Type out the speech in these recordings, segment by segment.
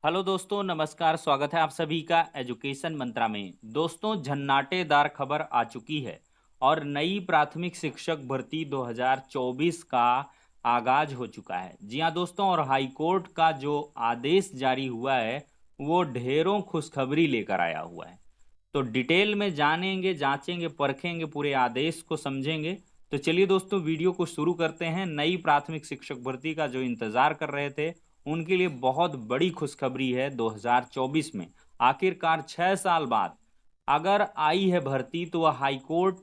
Hello दोस्तों, नमस्कार। स्वागत है आप सभी का एजुकेशन मंत्रा में। दोस्तों, झन्नाटेदार खबर आ चुकी है और नई प्राथमिक शिक्षक भर्ती 2024 का आगाज हो चुका है। जी हाँ दोस्तों, और हाई कोर्ट का जो आदेश जारी हुआ है वो ढेरों खुशखबरी लेकर आया हुआ है। तो डिटेल में जानेंगे, जांचेंगे, परखेंगे, पूरे आदेश को समझेंगे। तो चलिए दोस्तों, वीडियो को शुरू करते हैं। नई प्राथमिक शिक्षक भर्ती का जो इंतजार कर रहे थे उनके लिए बहुत बड़ी खुशखबरी है। 2024 में आखिरकार 6 साल बाद अगर आई है भर्ती तो वह हाईकोर्ट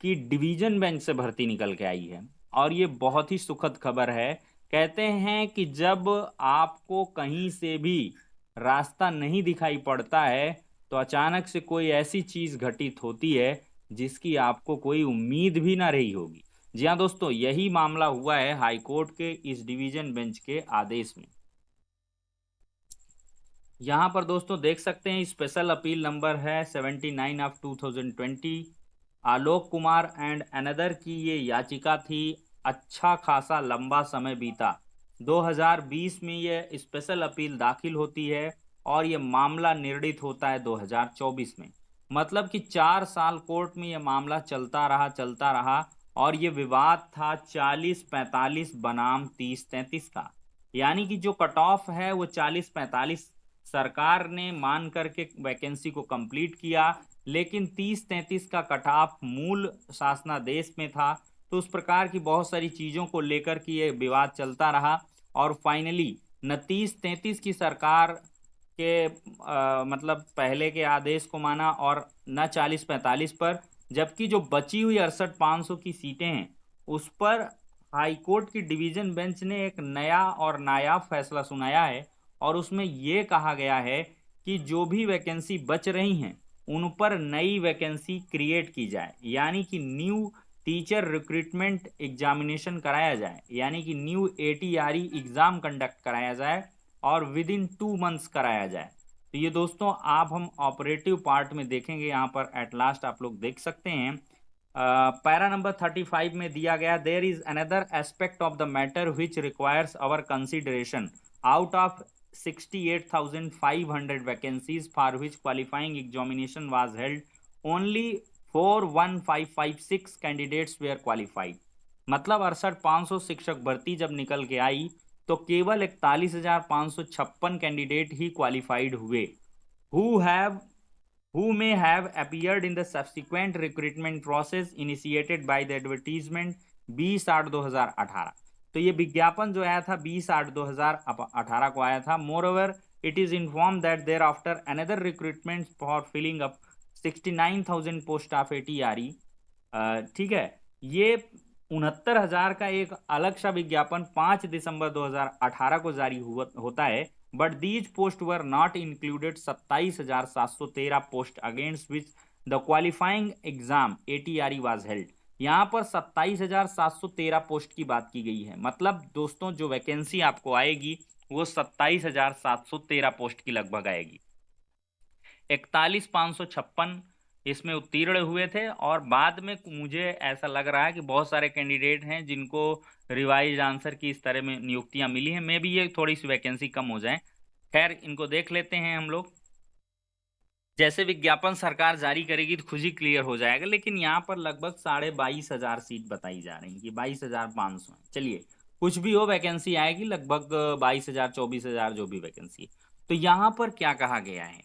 की डिवीजन बेंच से भर्ती निकल के आई है। और ये बहुत ही सुखद खबर है। कहते हैं कि जब आपको कहीं से भी रास्ता नहीं दिखाई पड़ता है तो अचानक से कोई ऐसी चीज घटित होती है जिसकी आपको कोई उम्मीद भी ना रही होगी। जी हाँ दोस्तों, यही मामला हुआ है हाईकोर्ट के इस डिवीजन बेंच के आदेश में। यहाँ पर दोस्तों देख सकते हैं, स्पेशल अपील नंबर है 79 of 2020। Alok Kumar and another की ये याचिका थी। अच्छा खासा लंबा समय बीता, 2020 में ये स्पेशल अपील दाखिल होती है और ये मामला निर्णित होता है 2024 में। मतलब कि 4 साल कोर्ट में ये मामला चलता रहा और ये विवाद था 40-45 बनाम 30-33 का। यानी कि जो कट ऑफ है वो 40-45 सरकार ने मान करके वैकेंसी को कंप्लीट किया, लेकिन 30-33 का कट ऑफ मूल शासनादेश में था। तो उस प्रकार की बहुत सारी चीजों को लेकर के ये विवाद चलता रहा और फाइनली न 30-33 की सरकार के मतलब पहले के आदेश को माना और न 40-45 पर, जबकि जो बची हुई 68-500 की सीटें हैं उस पर हाईकोर्ट की डिवीजन बेंच ने एक नया और नायाब फैसला सुनाया है। और उसमें यह कहा गया है कि जो भी वैकेंसी बच रही हैं उन पर नई वैकेंसी क्रिएट की जाए, यानी कि न्यू टीचर रिक्रूटमेंट एग्जामिनेशन कराया जाए, यानी कि न्यू एटीआरई एग्जाम कंडक्ट कराया जाए और विद इन 2 मंथ्स कराया जाए। तो ये दोस्तों आप हम ऑपरेटिव पार्ट में देखेंगे। यहाँ पर एट लास्ट आप लोग देख सकते हैं पैरा नंबर 35 में दिया गया, there is another aspect of the matter which requires our consideration. Out of 68,500 vacancies for which qualifying examination was held, only 41556 candidates were qualified। मतलब 68,500 शिक्षक भर्ती जब निकल के आई तो केवल 41,556 कैंडिडेट ही क्वालिफाइड हुए। Who have who may have appeared in the subsequent recruitment process initiated by the advertisement 20/8/2018। तो ये विज्ञापन जो आया था 20/8/2018 को आया था। Moreover it is inform that thereafter another recruitment for filling up 69,000 post of ATRE. ठीक है, ये 69,000 का एक अलग सा विज्ञापन 5 दिसंबर 2018 को जारी होता है। But these post were not included 27,713 post against which the qualifying exam ATRE was held. यहाँ पर 27,713 पोस्ट की बात की गई है। मतलब दोस्तों जो वैकेंसी आपको आएगी वो 27,713 पोस्ट की लगभग आएगी। 41,556 इसमें उत्तीर्ण हुए थे और बाद में मुझे ऐसा लग रहा है कि बहुत सारे कैंडिडेट हैं जिनको रिवाइज आंसर की इस तरह में नियुक्तियां मिली हैं। मे भी ये थोड़ी सी वैकेंसी कम हो जाए। खैर, इनको देख लेते हैं हम लोग। जैसे विज्ञापन सरकार जारी करेगी तो खुद ही क्लियर हो जाएगा, लेकिन यहाँ पर लगभग 22,500 सीट बताई जा रही है कि 22,500 है। चलिए, कुछ भी हो वैकेंसी आएगी लगभग 22,000 24,000 जो भी वैकेंसी। तो यहाँ पर क्या कहा गया है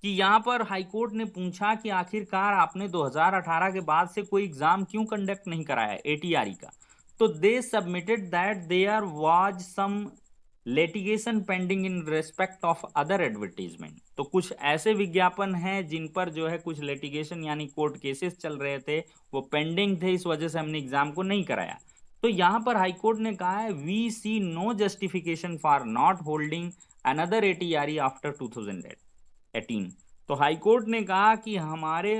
कि यहाँ पर हाईकोर्ट ने पूछा कि आखिरकार आपने 2018 के बाद से कोई एग्जाम क्यों कंडक्ट नहीं कराया एटीआरई का। तो they submitted that there was some litigation pending in respect of other advertisement. तो कुछ ऐसे विज्ञापन हैं जिन पर जो है कुछ लिटिगेशन यानी कोर्ट केसेस चल रहे थे, वो पेंडिंग थे, इस वजह से हमने एग्जाम को नहीं कराया। तो यहां पर हाईकोर्ट ने कहा है we see no justification for not holding another ATRE after 2018। तो हाईकोर्ट ने कहा कि हमारे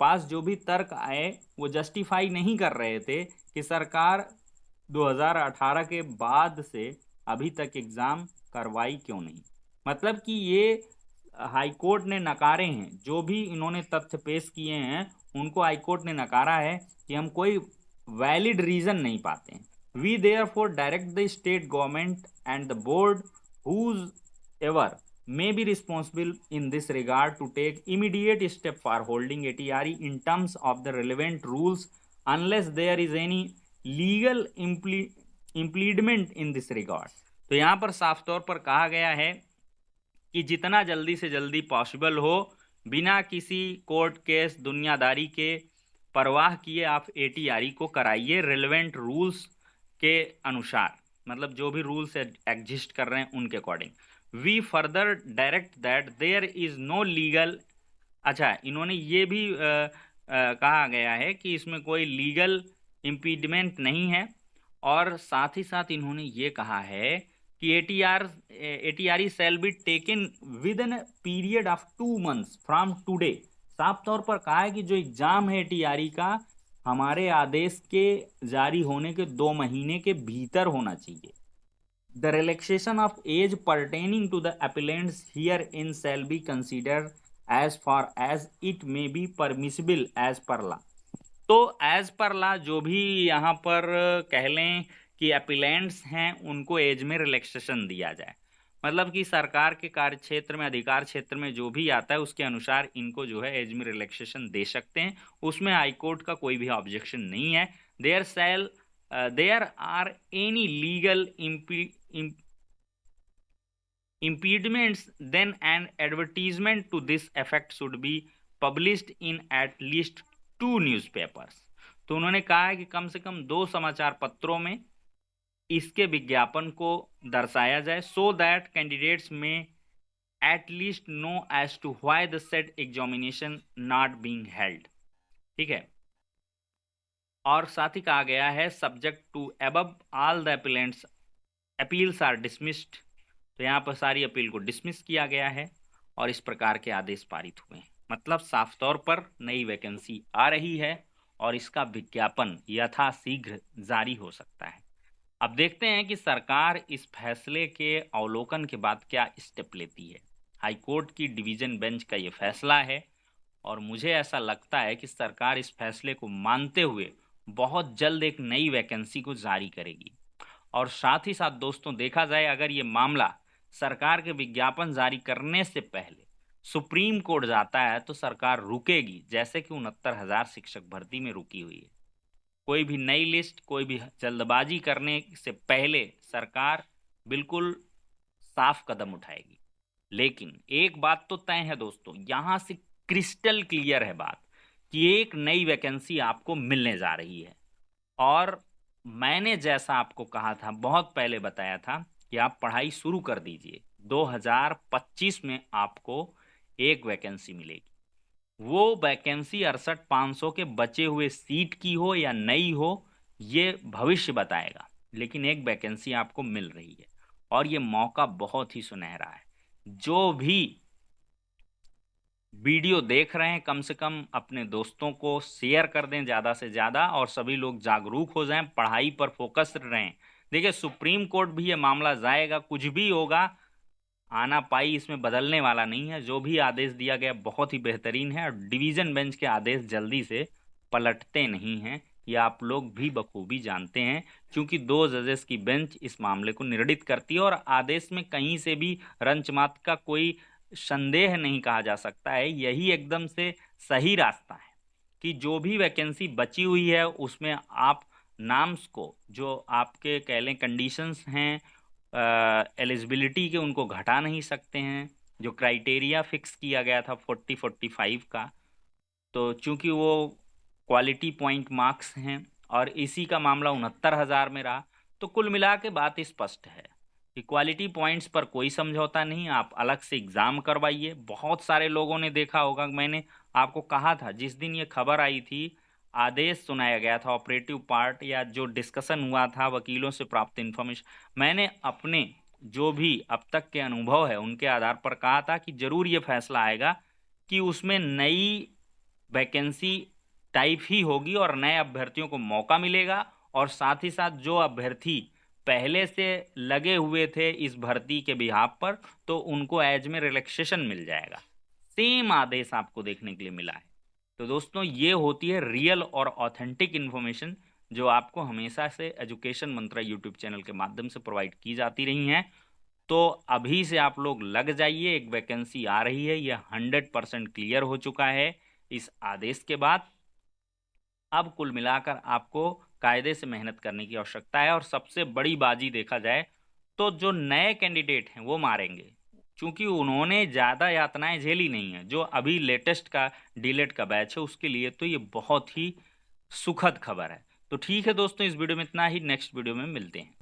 पास जो भी तर्क आए वो जस्टिफाई नहीं कर रहे थे कि सरकार 2018 के बाद से अभी तक एग्जाम करवाई क्यों नहीं। मतलब कि ये हाईकोर्ट ने नकारे हैं, जो भी इन्होंने तथ्य पेश किए हैं उनको हाईकोर्ट ने नकारा है कि हम कोई वैलिड रीजन नहीं पाते हैं। We therefore direct the state government and the board whoever may be responsible in this regard to take immediate step for holding ATRE in terms of the relevant rules unless there is any legal impediment in this regard। तो यहाँ पर साफ तौर पर कहा गया है कि जितना जल्दी से जल्दी पॉसिबल हो, बिना किसी कोर्ट केस दुनियादारी के परवाह किए आप ATRE को कराइए रेलेवेंट रूल्स के अनुसार, मतलब जो भी रूल्स एग्जिस्ट कर रहे हैं उनके according. We further direct that there is no legal, अच्छा इन्होंने ये भी कहा गया है कि इसमें कोई लीगल इम्पीडमेंट नहीं है, और साथ ही साथ इन्होंने ये कहा है कि ATRE shall be taken with in period of 2 months from today. साफ तौर पर कहा है कि जो एग्जाम है ATRE का हमारे आदेश के जारी होने के 2 महीने के भीतर होना चाहिए। The relaxation of age pertaining to the appellants herein shall be considered as far as it may be permissible as per law। तो एज पर ला जो भी यहाँ पर कह लें कि अपीलेंट्स हैं उनको एज में रिलैक्सेशन दिया जाए, मतलब कि सरकार के कार्य क्षेत्र में अधिकार क्षेत्र में जो भी आता है उसके अनुसार इनको जो है एज में रिलैक्सेशन दे सकते हैं, उसमें हाईकोर्ट का कोई भी ऑब्जेक्शन नहीं है। There are any legal impediments then an advertisement to this effect should be published in at least 2 newspapers। तो उन्होंने कहा है कि कम से कम 2 समाचार पत्रों में इसके विज्ञापन को दर्शाया जाए, so that candidates may at least know as to why the said examination not being held. ठीक है, और साथ ही कहा गया है subject to above all the appeals are dismissed. तो यहाँ पर सारी अपील को डिसमिस किया गया है और इस प्रकार के आदेश पारित हुए हैं। मतलब साफ तौर पर नई वैकेंसी आ रही है और इसका विज्ञापन यथाशीघ्र जारी हो सकता है। अब देखते हैं कि सरकार इस फैसले के अवलोकन के बाद क्या स्टेप लेती है। हाईकोर्ट की डिवीजन बेंच का ये फैसला है और मुझे ऐसा लगता है कि सरकार इस फैसले को मानते हुए बहुत जल्द एक नई वैकेंसी को जारी करेगी। और साथ ही साथ दोस्तों देखा जाए अगर ये मामला सरकार के विज्ञापन जारी करने से पहले सुप्रीम कोर्ट जाता है तो सरकार रुकेगी, जैसे कि 69,000 शिक्षक भर्ती में रुकी हुई है। कोई भी नई लिस्ट, कोई भी जल्दबाजी करने से पहले सरकार बिल्कुल साफ कदम उठाएगी। लेकिन एक बात तो तय है दोस्तों, यहां से क्रिस्टल क्लियर है बात कि एक नई वैकेंसी आपको मिलने जा रही है। और मैंने जैसा आपको कहा था, बहुत पहले बताया था कि आप पढ़ाई शुरू कर दीजिए, 2025 में आपको एक वैकेंसी मिलेगी। वो वैकेंसी 68,500 के बचे हुए सीट की हो या नई हो, ये भविष्य बताएगा, लेकिन एक वैकेंसी आपको मिल रही है और ये मौका बहुत ही सुनहरा है। जो भी वीडियो देख रहे हैं कम से कम अपने दोस्तों को शेयर कर दें ज़्यादा से ज़्यादा और सभी लोग जागरूक हो जाएं, पढ़ाई पर फोकस रहें। देखिए सुप्रीम कोर्ट भी ये मामला जाएगा, कुछ भी होगा, आना पाई इसमें बदलने वाला नहीं है। जो भी आदेश दिया गया बहुत ही बेहतरीन है और डिवीज़न बेंच के आदेश जल्दी से पलटते नहीं हैं, ये आप लोग भी बखूबी जानते हैं, क्योंकि 2 जजेस की बेंच इस मामले को निर्णित करती है और आदेश में कहीं से भी रंचमात्र का कोई संदेह नहीं कहा जा सकता है। यही एकदम से सही रास्ता है कि जो भी वैकेंसी बची हुई है उसमें आप नाम्स को, जो आपके कह लें कंडीशंस हैं एलिजिबिलिटी के, उनको घटा नहीं सकते हैं। जो क्राइटेरिया फिक्स किया गया था 40-45 का, तो चूंकि वो क्वालिटी पॉइंट मार्क्स हैं और इसी का मामला 69,000 में रहा, तो कुल मिला के बात स्पष्ट है कि क्वालिटी पॉइंट्स पर कोई समझौता नहीं, आप अलग से एग्ज़ाम करवाइए। बहुत सारे लोगों ने देखा होगा, मैंने आपको कहा था जिस दिन ये खबर आई थी, आदेश सुनाया गया था, ऑपरेटिव पार्ट या जो डिस्कशन हुआ था वकीलों से प्राप्त इन्फॉर्मेशन, मैंने अपने जो भी अब तक के अनुभव है उनके आधार पर कहा था कि जरूर ये फैसला आएगा कि उसमें नई वैकेंसी टाइप ही होगी और नए अभ्यर्थियों को मौका मिलेगा, और साथ ही साथ जो अभ्यर्थी पहले से लगे हुए थे इस भर्ती के बिहाफ पर, तो उनको एज में रिलैक्सेशन मिल जाएगा। सेम आदेश आपको देखने के लिए मिला है। तो दोस्तों ये होती है रियल और ऑथेंटिक इन्फॉर्मेशन जो आपको हमेशा से एजुकेशन मंत्रा यूट्यूब चैनल के माध्यम से प्रोवाइड की जाती रही हैं। तो अभी से आप लोग लग जाइए, एक वैकेंसी आ रही है, ये 100% क्लियर हो चुका है इस आदेश के बाद। अब कुल मिलाकर आपको कायदे से मेहनत करने की आवश्यकता है, और सबसे बड़ी बाजी देखा जाए तो जो नए कैंडिडेट हैं वो मारेंगे, क्योंकि उन्होंने ज़्यादा यातनाएं झेली नहीं है। जो अभी लेटेस्ट का डीलेट का बैच है उसके लिए तो ये बहुत ही सुखद खबर है। तो ठीक है दोस्तों, इस वीडियो में इतना ही, नेक्स्ट वीडियो में मिलते हैं।